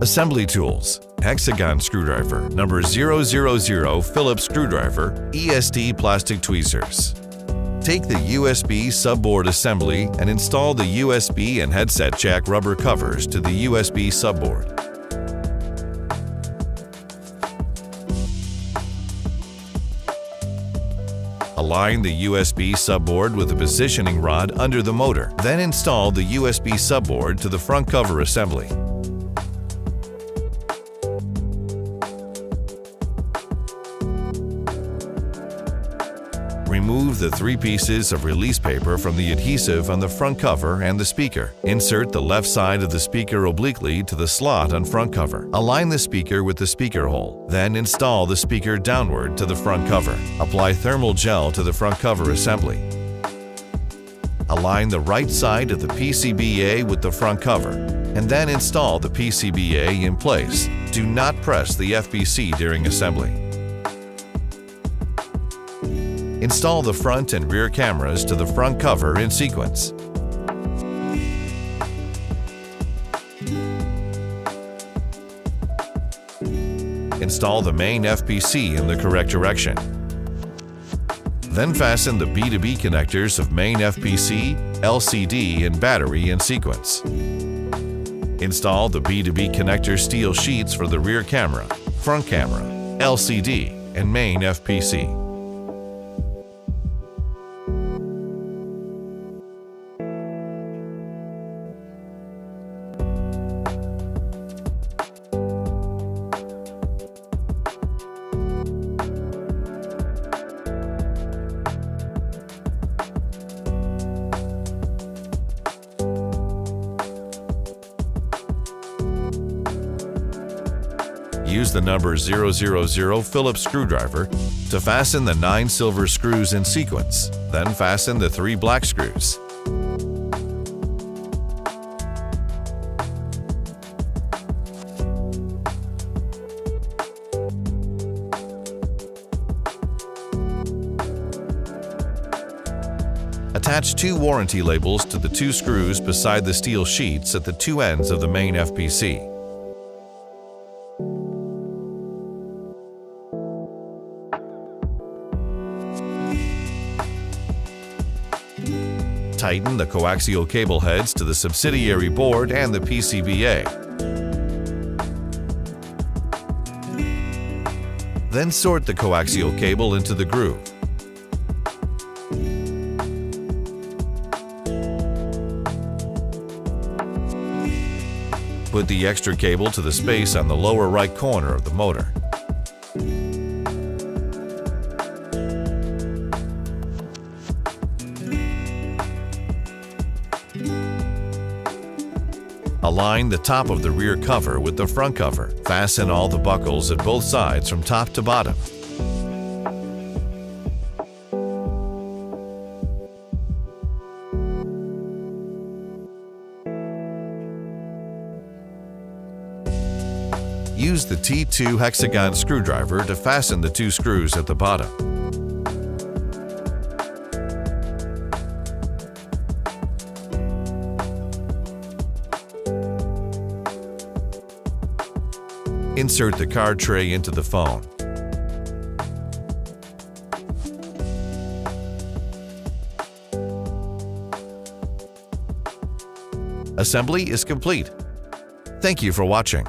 Assembly tools: hexagon screwdriver, number 000 Phillips screwdriver, ESD plastic tweezers. Take the USB subboard assembly and install the USB and headset jack rubber covers to the USB subboard. Align the USB subboard with the positioning rod under the motor, then install the USB subboard to the front cover assembly. Remove the 3 pieces of release paper from the adhesive on the front cover and the speaker. Insert the left side of the speaker obliquely to the slot on front cover. Align the speaker with the speaker hole. Then install the speaker downward to the front cover. Apply thermal gel to the front cover assembly. Align the right side of the PCBA with the front cover, and then install the PCBA in place. Do not press the FBC during assembly. Install the front and rear cameras to the front cover in sequence. Install the main FPC in the correct direction. Then fasten the B2B connectors of main FPC, LCD, and battery in sequence. Install the B2B connector steel sheets for the rear camera, front camera, LCD, and main FPC. Use the number 000 Phillips screwdriver to fasten the 9 silver screws in sequence, then fasten the 3 black screws. Attach 2 warranty labels to the 2 screws beside the steel sheets at the 2 ends of the main FPC. Tighten the coaxial cable heads to the subsidiary board and the PCBA. Then sort the coaxial cable into the groove. Put the extra cable to the space on the lower right corner of the motor. Align the top of the rear cover with the front cover. Fasten all the buckles at both sides from top to bottom. Use the T2 hexagon screwdriver to fasten the 2 screws at the bottom. Insert the card tray into the phone. Assembly is complete. Thank you for watching.